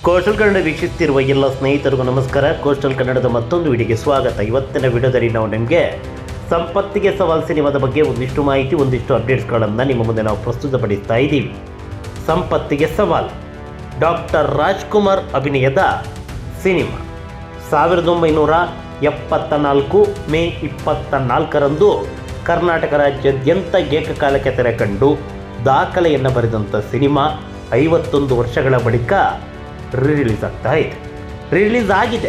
Coastal Kannada ವೀಕ್ಷಿಸುತ್ತಿರುವ ಎಲ್ಲ ಸ್ನೇಹಿತರಿಗೂ ನಮಸ್ಕಾರ. ಕೋಸ್ಟಲ್ ಕನ್ನಡದ ಮತ್ತೊಂದು ವಿಡಿಯೋಗೆ ಸ್ವಾಗತ. ಇವತ್ತಿನ ವಿಡಿಯೋದಲ್ಲಿ ನಾವು ನಿಮಗೆ ಸಂಪತ್ತಿಗೆ ಸವಾಲ್ ಸಿನಿಮಾದ ಬಗ್ಗೆ ಒಂದಿಷ್ಟು ಮಾಹಿತಿ, ಒಂದಿಷ್ಟು ಅಪ್ಡೇಟ್ಸ್ಗಳನ್ನು ನಿಮ್ಮ ಮುಂದೆ ನಾವು ಪ್ರಸ್ತುತಪಡಿಸ್ತಾ ಇದ್ದೀವಿ. ಸಂಪತ್ತಿಗೆ ಸವಾಲ್ ಡಾಕ್ಟರ್ ರಾಜ್ಕುಮಾರ್ ಅಭಿನಯದ ಸಿನಿಮಾ 1974 ಮೇ 24ರಂದು ಕರ್ನಾಟಕ ರಾಜ್ಯಾದ್ಯಂತ ಏಕಕಾಲಕ್ಕೆ ತೆರೆ ಕಂಡು ದಾಖಲೆಯನ್ನು ಬರೆದಂಥ ಸಿನಿಮಾ 51 ವರ್ಷಗಳ ಬಳಿಕ ರಿಲೀಸ್ ಆಗಿದೆ.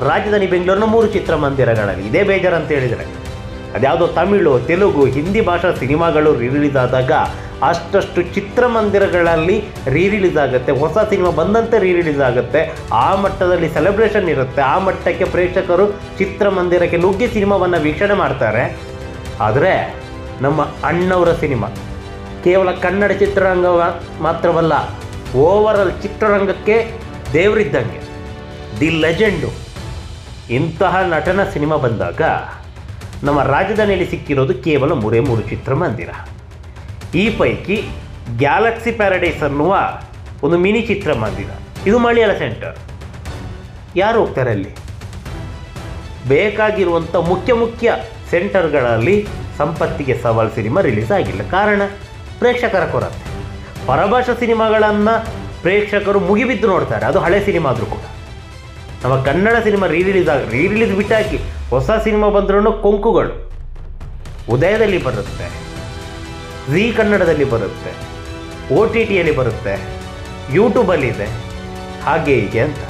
ರಾಜಧಾನಿ ಬೆಂಗಳೂರಿನ 3 ಚಿತ್ರಮಂದಿರಗಳಲ್ಲಿ ಇದೇ ಬೇಜಾರು ಅಂತ ಹೇಳಿದರೆ, ಅದ್ಯಾವುದೋ ತಮಿಳು, ತೆಲುಗು, ಹಿಂದಿ ಭಾಷಾ ಸಿನಿಮಾಗಳು ರಿಲೀಸ್ ಆದಾಗ ಅಷ್ಟಷ್ಟು ಚಿತ್ರಮಂದಿರಗಳಲ್ಲಿ ರಿಲೀಸ್ ಆಗುತ್ತೆ. ಹೊಸ ಸಿನಿಮಾ ಬಂದಂತೆ ರಿಲೀಸ್ ಆಗುತ್ತೆ. ಆ ಮಟ್ಟದಲ್ಲಿ ಸೆಲೆಬ್ರೇಷನ್ ಇರುತ್ತೆ. ಆ ಮಟ್ಟಕ್ಕೆ ಪ್ರೇಕ್ಷಕರು ಚಿತ್ರಮಂದಿರಕ್ಕೆ ನುಗ್ಗಿ ಸಿನಿಮಾವನ್ನು ವೀಕ್ಷಣೆ ಮಾಡ್ತಾರೆ. ಆದರೆ ನಮ್ಮ ಅಣ್ಣವರ ಸಿನಿಮಾ ಕೇವಲ ಕನ್ನಡ ಚಿತ್ರರಂಗ ಮಾತ್ರವಲ್ಲ, ಓವರಾಲ್ ಚಿತ್ರರಂಗಕ್ಕೆ ದೇವರಿದ್ದಂಗೆ, ದಿ ಲೆಜೆಂಡು. ಇಂತಹ ನಟನ ಸಿನಿಮಾ ಬಂದಾಗ ನಮ್ಮ ರಾಜಧಾನಿಯಲ್ಲಿ ಸಿಕ್ಕಿರೋದು ಕೇವಲ 3 ಚಿತ್ರಮಂದಿರ. ಈ ಪೈಕಿ ಗ್ಯಾಲಕ್ಸಿ ಪ್ಯಾರಡೈಸ್ ಅನ್ನುವ ಒಂದು ಮಿನಿ ಚಿತ್ರಮಂದಿರ, ಇದು ಮಲಯಾಳ ಸೆಂಟರ್. ಯಾರು ಹೋಗ್ತಾರೆ ಅಲ್ಲಿ? ಬೇಕಾಗಿರುವಂಥ ಮುಖ್ಯ ಸೆಂಟರ್ಗಳಲ್ಲಿ ಸಂಪತ್ತಿಗೆ ಸವಾಲ್ ಸಿನಿಮಾ ರಿಲೀಸ್ ಆಗಿಲ್ಲ. ಕಾರಣ ಪ್ರೇಕ್ಷಕರ ಕೊರತೆ. ಪರಭಾಷಾ ಸಿನಿಮಾಗಳನ್ನು ಪ್ರೇಕ್ಷಕರು ಮುಗಿಬಿದ್ದು ನೋಡ್ತಾರೆ, ಅದು ಹಳೆ ಸಿನಿಮಾ ಆದರೂ ಕೂಡ. ನಮ್ಮ ಕನ್ನಡ ಸಿನಿಮಾ ರೀರಿಲೀಸ್ ಬಿಟ್ಟಾಕಿ ಹೊಸ ಸಿನಿಮಾ ಬಂದ್ರೂ ಕೊಂಕುಗಳು ಉದಯದಲ್ಲಿ ಬರುತ್ತೆ, ಜೀ ಕನ್ನಡದಲ್ಲಿ ಬರುತ್ತೆ, OTTಯಲ್ಲಿ ಬರುತ್ತೆ, ಯೂಟ್ಯೂಬಲ್ಲಿದೆ, ಹಾಗೆ ಹೀಗೆ ಅಂತ.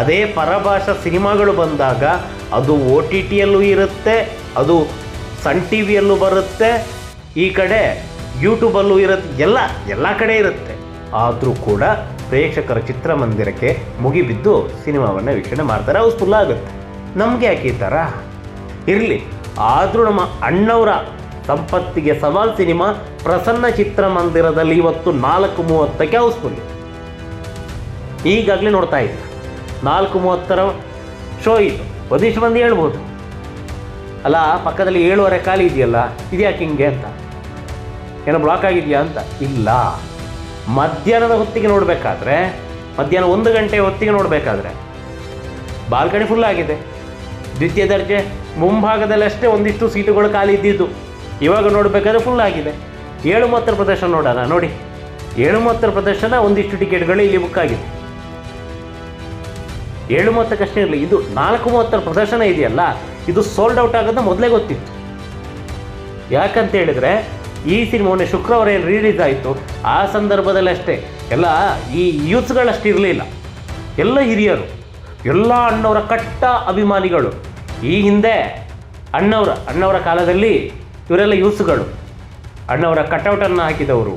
ಅದೇ ಪರಭಾಷಾ ಸಿನಿಮಾಗಳು ಬಂದಾಗ ಅದು OTTಯಲ್ಲೂ ಇರುತ್ತೆ, ಅದು ಸನ್ TVಯಲ್ಲೂ ಬರುತ್ತೆ, ಈ ಕಡೆ ಯೂಟ್ಯೂಬಲ್ಲೂ ಇರುತ್ತೆ, ಎಲ್ಲ ಕಡೆ ಇರುತ್ತೆ. ಆದರೂ ಕೂಡ ಪ್ರೇಕ್ಷಕರ ಚಿತ್ರಮಂದಿರಕ್ಕೆ ಮುಗಿಬಿದ್ದು ಸಿನಿಮಾವನ್ನು ವೀಕ್ಷಣೆ ಮಾಡ್ತಾರೆ, ಹೌಸ್ಫುಲ್ ಆಗುತ್ತೆ. ನಮಗೆ ಯಾಕೆ ಈ ಥರ ಇರಲಿ. ಆದರೂ ನಮ್ಮ ಅಣ್ಣವರ ಸಂಪತ್ತಿಗೆ ಸವಾಲ್ ಸಿನಿಮಾ ಪ್ರಸನ್ನ ಚಿತ್ರಮಂದಿರದಲ್ಲಿ ಇವತ್ತು 4:30ಕ್ಕೆ ಹೌಸ್ಫುಲ್. ಈಗಾಗಲೇ ನೋಡ್ತಾ ಇದ್ದ 4:30 ಶೋ ಇದು. ಒಂದಿಷ್ಟು ಮಂದಿ ಹೇಳ್ಬೋದು, ಅಲ್ಲ ಪಕ್ಕದಲ್ಲಿ 7:15 ಖಾಲಿ ಇದೆಯಲ್ಲ, ಇದ್ಯಾಕೆ ಹಿಂಗೆ ಅಂತ, ಏನೋ ಬ್ಲಾಕ್ ಆಗಿದೆಯಾ ಅಂತ. ಇಲ್ಲ, ಮಧ್ಯಾಹ್ನದ ಹೊತ್ತಿಗೆ ನೋಡಬೇಕಾದ್ರೆ, ಮಧ್ಯಾಹ್ನ 1 ಗಂಟೆ ಹೊತ್ತಿಗೆ ನೋಡಬೇಕಾದ್ರೆ ಬಾಲ್ಕನಿ ಫುಲ್ ಆಗಿದೆ. ದ್ವಿತೀಯ ದರ್ಜೆ ಮುಂಭಾಗದಲ್ಲಷ್ಟೇ ಒಂದಿಷ್ಟು ಸೀಟುಗಳು ಖಾಲಿ ಇದ್ದಿದ್ದು. ಇವಾಗ ನೋಡಬೇಕಾದ್ರೆ ಫುಲ್ ಆಗಿದೆ. 7:30 ಪ್ರದರ್ಶನ ನೋಡೋಣ. ನೋಡಿ, 7:30 ಪ್ರದರ್ಶನ ಒಂದಿಷ್ಟು ಟಿಕೆಟ್ಗಳು ಇಲ್ಲಿ ಬುಕ್ ಆಗಿದೆ. 7:30 ಇರಲಿ, ಇದು 4:30 ಪ್ರದರ್ಶನ ಇದೆಯಲ್ಲ, ಇದು ಸೋಲ್ಡ್ ಔಟ್ ಆಗೋದು ಮೊದಲೇ ಗೊತ್ತಿತ್ತು. ಯಾಕಂತ ಹೇಳಿದರೆ ಈ ಸಿನಿಮಾವನ್ನು ಶುಕ್ರವಾರ ಏನು ರಿಲೀಸ್ ಆಯಿತು, ಆ ಸಂದರ್ಭದಲ್ಲಿ ಅಷ್ಟೇ ಎಲ್ಲ ಈ ಯೂತ್ಸ್ಗಳಷ್ಟು ಇರಲಿಲ್ಲ. ಎಲ್ಲ ಹಿರಿಯರು, ಎಲ್ಲ ಅಣ್ಣವರ ಕಟ್ಟ ಅಭಿಮಾನಿಗಳು. ಈ ಹಿಂದೆ ಅಣ್ಣವರ ಕಾಲದಲ್ಲಿ ಇವರೆಲ್ಲ ಯೂತ್ಸ್ಗಳು, ಅಣ್ಣವರ ಕಟೌಟನ್ನು ಹಾಕಿದವರು,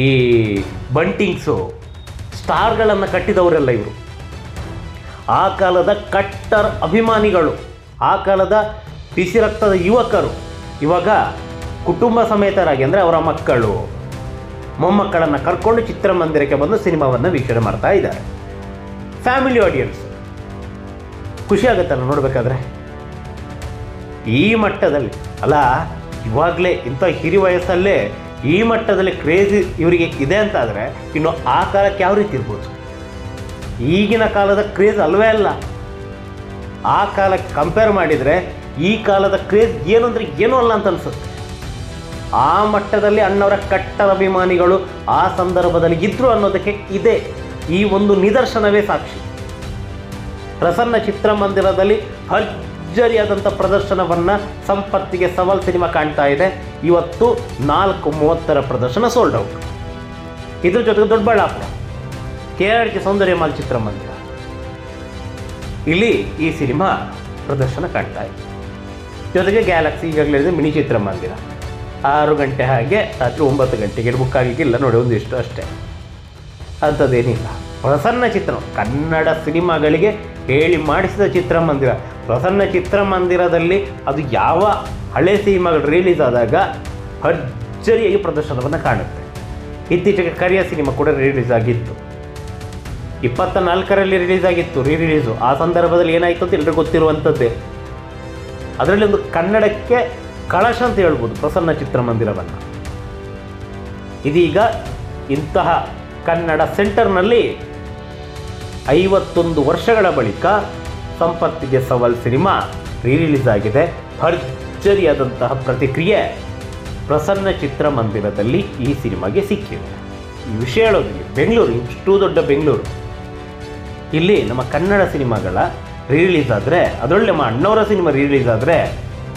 ಈ ಬಂಟಿಂಗ್ಸು, ಸ್ಟಾರ್ಗಳನ್ನು ಕಟ್ಟಿದವರೆಲ್ಲ ಇವರು. ಆ ಕಾಲದ ಕಟ್ಟರ್ ಅಭಿಮಾನಿಗಳು, ಆ ಕಾಲದ ಬಿಸಿ ರಕ್ತದ ಯುವಕರು ಇವಾಗ ಕುಟುಂಬ ಸಮೇತರಾಗಿ, ಅಂದರೆ ಅವರ ಮಕ್ಕಳು ಮೊಮ್ಮಕ್ಕಳನ್ನು ಕರ್ಕೊಂಡು ಚಿತ್ರಮಂದಿರಕ್ಕೆ ಬಂದು ಸಿನಿಮಾವನ್ನು ವೀಕ್ಷಣೆ ಮಾಡ್ತಾ ಇದ್ದಾರೆ. Family audience. ಖುಷಿ ಆಗುತ್ತಲ್ಲ ನೋಡಬೇಕಾದ್ರೆ. ಈ ಮಟ್ಟದಲ್ಲಿ ಅಲ್ಲ, ಇವಾಗಲೇ ಇಂಥ ಹಿರಿ ವಯಸ್ಸಲ್ಲೇ ಈ ಮಟ್ಟದಲ್ಲಿ ಕ್ರೇಜಿ ಇವರಿಗೆ ಇದೆ ಅಂತಾದರೆ ಇನ್ನು ಆ ಕಾಲಕ್ಕೆ ಯಾವ ರೀತಿ ಇರ್ಬೋದು? ಈಗಿನ ಕಾಲದ ಕ್ರೇಜ್ ಅಲ್ವೇ ಅಲ್ಲ. ಆ ಕಾಲಕ್ಕೆ ಕಂಪೇರ್ ಮಾಡಿದರೆ ಈ ಕಾಲದ ಕ್ರೇಜ್ ಏನು ಅಂದರೆ ಏನೂ ಅಲ್ಲ ಅಂತ ಅನಿಸುತ್ತೆ. ಆ ಮಟ್ಟದಲ್ಲಿ ಅಣ್ಣವರ ಕಟ್ಟರ ಅಭಿಮಾನಿಗಳು ಆ ಸಂದರ್ಭದಲ್ಲಿ ಇದ್ದರು ಅನ್ನೋದಕ್ಕೆ ಇದೆ ಈ ಒಂದು ನಿದರ್ಶನವೇ ಸಾಕ್ಷಿ. ಪ್ರಸನ್ನ ಚಿತ್ರಮಂದಿರದಲ್ಲಿ ಭರ್ಜರಿಯಾದಂಥ ಪ್ರದರ್ಶನವನ್ನು ಸಂಪತ್ತಿಗೆ ಸವಾಲ್ ಸಿನಿಮಾ ಕಾಣ್ತಾ ಇದೆ. ಇವತ್ತು 4:30 ಪ್ರದರ್ಶನ ಸೋಲ್ಡ್ ಔಟ್. ಇದ್ರ ಜೊತೆಗೆ ದೊಡ್ಡಬಳ್ಳಾಪುರ KRG ಸೌಂದರ್ಯ ಮಾಲ್ ಚಿತ್ರಮಂದಿರ, ಇಲ್ಲಿ ಈ ಸಿನಿಮಾ ಪ್ರದರ್ಶನ ಕಾಣ್ತಾ ಇದೆ. ಜೊತೆಗೆ ಗ್ಯಾಲಕ್ಸಿ ಈಗಾಗಲೇ ಇದೆ ಮಿನಿ ಚಿತ್ರಮಂದಿರ 6 ಗಂಟೆ ಹಾಗೆ ರಾತ್ರಿ 9 ಗಂಟೆಗೆ ಬುಕ್ ಆಗಿಲ್ಲ ನೋಡಿ, ಒಂದಿಷ್ಟು ಅಷ್ಟೇ, ಅಂಥದ್ದೇನಿಲ್ಲ. ಪ್ರಸನ್ನ ಕನ್ನಡ ಸಿನಿಮಾಗಳಿಗೆ ಹೇಳಿ ಮಾಡಿಸಿದ ಚಿತ್ರಮಂದಿರ. ಪ್ರಸನ್ನ ಚಿತ್ರಮಂದಿರದಲ್ಲಿ ಅದು ಯಾವ ಹಳೆ ಸಿನಿಮಾಗಳು ರಿಲೀಸ್ ಆದಾಗ ಭರ್ಜರಿಯಾಗಿ ಪ್ರದರ್ಶನವನ್ನು ಕಾಣುತ್ತೆ. ಇತ್ತೀಚೆಗೆ ಕರಿಯ ಸಿನಿಮಾ ಕೂಡ ರಿಲೀಸ್ ಆಗಿತ್ತು, 24ರಲ್ಲಿ ರಿಲೀಸ್ ಆಗಿತ್ತು ರಿಲೀಸು. ಆ ಸಂದರ್ಭದಲ್ಲಿ ಏನಾಯಿತು ಅಂತ ಎಲ್ಲರಿಗೂ ಗೊತ್ತಿರುವಂಥದ್ದೇ. ಅದರಲ್ಲಿ ಒಂದು ಕನ್ನಡಕ್ಕೆ ಕಳಶ ಅಂತ ಹೇಳ್ಬೋದು ಪ್ರಸನ್ನ ಚಿತ್ರಮಂದಿರವನ್ನು. ಇದೀಗ ಇಂತಹ ಕನ್ನಡ ಸೆಂಟರ್ನಲ್ಲಿ 51 ವರ್ಷಗಳ ಬಳಿಕ ಸಂಪತ್ತಿಗೆ ಸವಾಲ್ ಸಿನಿಮಾ ರಿಲೀಸ್ ಆಗಿದೆ. ಭರ್ಜರಿಯಾದಂತಹ ಪ್ರತಿಕ್ರಿಯೆ ಪ್ರಸನ್ನ ಚಿತ್ರಮಂದಿರದಲ್ಲಿ ಈ ಸಿನಿಮಾಗೆ ಸಿಕ್ಕಿದೆ. ಈ ವಿಷಯ ಹೇಳೋದಿಲ್ಲ, ಬೆಂಗಳೂರು, ಇಷ್ಟು ದೊಡ್ಡ ಬೆಂಗಳೂರು, ಇಲ್ಲಿ ನಮ್ಮ ಕನ್ನಡ ಸಿನಿಮಾಗಳ ರಿಲೀಸ್ ಆದರೆ, ಅದರೊಳ್ಳೆ ನಮ್ಮ ಅಣ್ಣವರ ಸಿನಿಮಾ ರಿಲೀಸ್ ಆದರೆ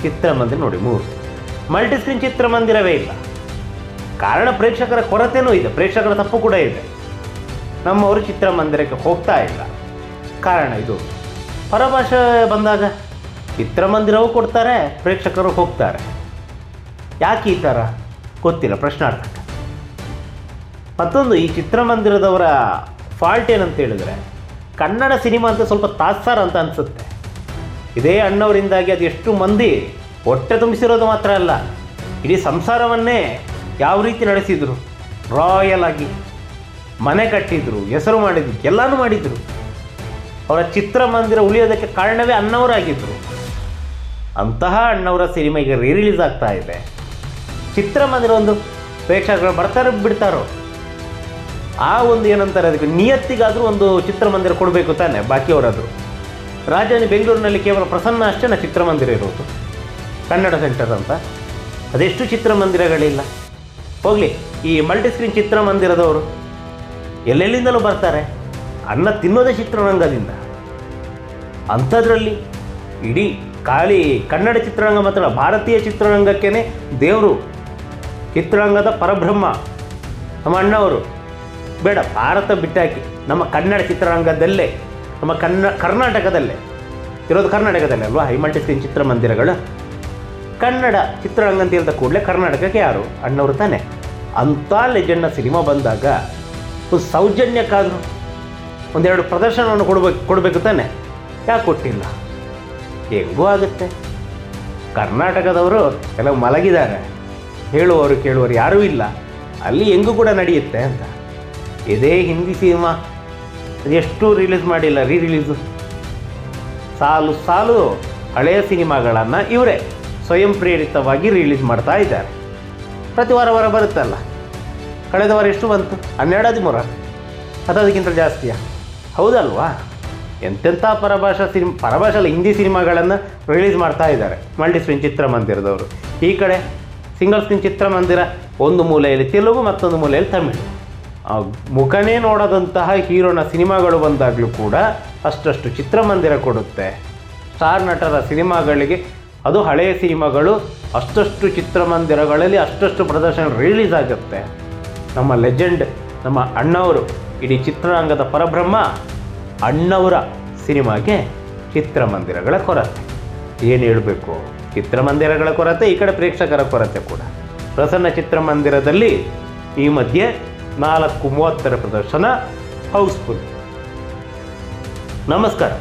ಚಿತ್ರಮಂದಿರ ನೋಡಿ 3 ಮಲ್ಟಿಸ್ಕ್ರೀನ್ ಚಿತ್ರಮಂದಿರವೇ ಇಲ್ಲ. ಕಾರಣ ಪ್ರೇಕ್ಷಕರ ಕೊರತೆಯೂ ಇದೆ, ಪ್ರೇಕ್ಷಕರ ತಪ್ಪು ಕೂಡ ಇದೆ. ನಮ್ಮವರು ಚಿತ್ರಮಂದಿರಕ್ಕೆ ಹೋಗ್ತಾ ಇಲ್ಲ. ಕಾರಣ ಇದು, ಪರಭಾಷೆ ಬಂದಾಗ ಚಿತ್ರಮಂದಿರವೂ ಕೊಡ್ತಾರೆ, ಪ್ರೇಕ್ಷಕರು ಹೋಗ್ತಾರೆ. ಯಾಕೆ ಈ ಥರ ಗೊತ್ತಿಲ್ಲ, ಪ್ರಶ್ನಾರ್ಥಕ. ಮತ್ತೊಂದು, ಈ ಚಿತ್ರಮಂದಿರದವರ ಫಾಲ್ಟ್ ಏನಂತ ಹೇಳಿದ್ರೆ, ಕನ್ನಡ ಸಿನಿಮಾ ಅಂತ ಸ್ವಲ್ಪ ತಾತ್ಸಾರ ಅಂತ ಅನಿಸುತ್ತೆ. ಇದೇ ಅಣ್ಣವರಿಂದಾಗಿ ಅದು ಎಷ್ಟು ಮಂದಿ ಹೊಟ್ಟೆ ತುಂಬಿಸಿರೋದು ಮಾತ್ರ ಅಲ್ಲ, ಇಡೀ ಸಂಸಾರವನ್ನೇ ಯಾವ ರೀತಿ ನಡೆಸಿದರು, ರಾಯಲ್ ಆಗಿ ಮನೆ ಕಟ್ಟಿದ್ರು, ಹೆಸರು ಮಾಡಿದ್ರು, ಎಲ್ಲನೂ ಮಾಡಿದರು. ಅವರ ಚಿತ್ರಮಂದಿರ ಉಳಿಯೋದಕ್ಕೆ ಕಾರಣವೇ ಅಣ್ಣವರಾಗಿದ್ದರು. ಅಂತಹ ಅಣ್ಣವರ ಸಿನಿಮಾ ಈಗ ರಿಲೀಸ್ ಆಗ್ತಾ ಇದೆ. ಚಿತ್ರಮಂದಿರ ಒಂದು ಪ್ರೇಕ್ಷಕರು ಬರ್ತಾರೆ ಬಿಡ್ತಾರೋ, ಆ ಒಂದು ಏನಂತಾರೆ ಅದಕ್ಕೆ ನಿಯತ್ತಿಗಾದರೂ ಒಂದು ಚಿತ್ರಮಂದಿರ ಕೊಡಬೇಕು ತಾನೆ. ಬಾಕಿಯವರಾದರು ರಾಜಧಾನಿ ಬೆಂಗಳೂರಿನಲ್ಲಿ ಕೇವಲ ಪ್ರಸನ್ನ ಅಷ್ಟೇ ಚಿತ್ರಮಂದಿರ ಇರೋದು, ಕನ್ನಡ ಸೆಂಟರ್ ಅಂತ. ಅದೆಷ್ಟು ಚಿತ್ರಮಂದಿರಗಳಿಲ್ಲ. ಹೋಗಲಿ, ಈ ಮಲ್ಟಿಸ್ಕ್ರೀನ್ ಚಿತ್ರಮಂದಿರದವರು ಎಲ್ಲೆಲ್ಲಿಂದಲೂ ಬರ್ತಾರೆ, ಅನ್ನ ತಿನ್ನೋದೇ ಚಿತ್ರರಂಗದಿಂದ. ಅಂಥದ್ರಲ್ಲಿ ಇಡೀ ಖಾಲಿ ಕನ್ನಡ ಚಿತ್ರರಂಗ ಮಾತ್ರ, ಭಾರತೀಯ ಚಿತ್ರರಂಗಕ್ಕೇ ದೇವರು, ಚಿತ್ರರಂಗದ ಪರಬ್ರಹ್ಮ ನಮ್ಮ ಅಣ್ಣವರು. ಬೇಡ, ಭಾರತ ಬಿಟ್ಟಾಕಿ ನಮ್ಮ ಕನ್ನಡ ಚಿತ್ರರಂಗದಲ್ಲೇ, ನಮ್ಮ ಕರ್ನಾಟಕದಲ್ಲೇ ಇರೋದು, ಕರ್ನಾಟಕದಲ್ಲೇ ಅಲ್ವಾ ಈ ಮಲ್ಟಿಸ್ಕ್ರೀನ್ ಚಿತ್ರಮಂದಿರಗಳು. ಕನ್ನಡ ಚಿತ್ರರಂಗ ಅಂತ ಹೇಳಿದ ಕೂಡಲೇ ಕರ್ನಾಟಕಕ್ಕೆ ಯಾರು? ಅಣ್ಣವರು ತಾನೆ. ಅಂಥ ಲೆಜೆಂಡ್ನ ಸಿನಿಮಾ ಬಂದಾಗ ಒಂದು ಸೌಜನ್ಯಕ್ಕಾದರೂ ಒಂದೆರಡು ಪ್ರದರ್ಶನವನ್ನು ಕೊಡಬೇಕು ತಾನೆ. ಯಾಕೆ ಕೊಟ್ಟಿಲ್ಲ? ಹೆಂಗೂ ಆಗುತ್ತೆ. ಕರ್ನಾಟಕದವರು ಎಲ್ಲ ಮಲಗಿದ್ದಾರೆ, ಹೇಳುವವರು ಕೇಳುವವರು ಯಾರೂ ಇಲ್ಲ, ಅಲ್ಲಿ ಹೆಂಗೂ ಕೂಡ ನಡೆಯುತ್ತೆ ಅಂತ. ಇದೇ ಹಿಂದಿ ಸಿನಿಮಾ ಅದೆಷ್ಟು ರಿಲೀಸ್ ಮಾಡಿಲ್ಲ, ರಿಲೀಸು ಸಾಲು ಸಾಲು ಹಳೆಯ ಸಿನಿಮಾಗಳನ್ನು ಇವರೇ ಸ್ವಯಂ ಪ್ರೇರಿತವಾಗಿ ರಿಲೀಸ್ ಮಾಡ್ತಾ ಇದ್ದಾರೆ. ಪ್ರತಿ ವಾರ ಬರುತ್ತಲ್ಲ. ಕಳೆದ ವಾರ ಎಷ್ಟು ಬಂತು? 12-13 ಅಥವಾ ಅದಕ್ಕಿಂತ ಜಾಸ್ತಿಯಾ? ಹೌದಲ್ವಾ? ಎಂತೆಂಥ ಪರಭಾಷೆಲ್ಲ ಹಿಂದಿ ಸಿನಿಮಾಗಳನ್ನು ರಿಲೀಸ್ ಮಾಡ್ತಾ ಇದ್ದಾರೆ ಮಲ್ಟಿಸ್ಕ್ರೀನ್ ಚಿತ್ರಮಂದಿರದವರು. ಈ ಕಡೆ ಸಿಂಗಲ್ ಸ್ಕ್ರೀನ್ ಚಿತ್ರಮಂದಿರ, ಒಂದು ಮೂಲೆಯಲ್ಲಿ ತೆಲುಗು, ಮತ್ತೊಂದು ಮೂಲೆಯಲ್ಲಿ ತಮಿಳು. ಮುಖನೇ ನೋಡದಂತಹ ಹೀರೋನ ಸಿನಿಮಾಗಳು ಬಂದಾಗಲೂ ಕೂಡ ಅಷ್ಟಷ್ಟು ಚಿತ್ರಮಂದಿರ ಕೊಡುತ್ತೆ. ಸ್ಟಾರ್ ನಟರ ಸಿನಿಮಾಗಳಿಗೆ, ಅದು ಹಳೆಯ ಸಿನಿಮಾಗಳು, ಅಷ್ಟಷ್ಟು ಚಿತ್ರಮಂದಿರಗಳಲ್ಲಿ ಅಷ್ಟಷ್ಟು ಪ್ರದರ್ಶನ ರಿಲೀಸ್ ಆಗುತ್ತೆ. ನಮ್ಮ ಲೆಜೆಂಡ್, ನಮ್ಮ ಅಣ್ಣವರು, ಇಡೀ ಚಿತ್ರರಂಗದ ಪರಬ್ರಹ್ಮ ಅಣ್ಣವರ ಸಿನಿಮಾಗೆ ಚಿತ್ರಮಂದಿರಗಳ ಕೊರತೆ. ಏನು ಹೇಳಬೇಕು? ಚಿತ್ರಮಂದಿರಗಳ ಕೊರತೆ, ಈ ಕಡೆ ಪ್ರೇಕ್ಷಕರ ಕೊರತೆ ಕೂಡ. ಪ್ರಸನ್ನ ಚಿತ್ರಮಂದಿರದಲ್ಲಿ ಈ ಮಧ್ಯೆ 4:30 ಪ್ರದರ್ಶನ ಹೌಸ್ಫುಲ್. ನಮಸ್ಕಾರ.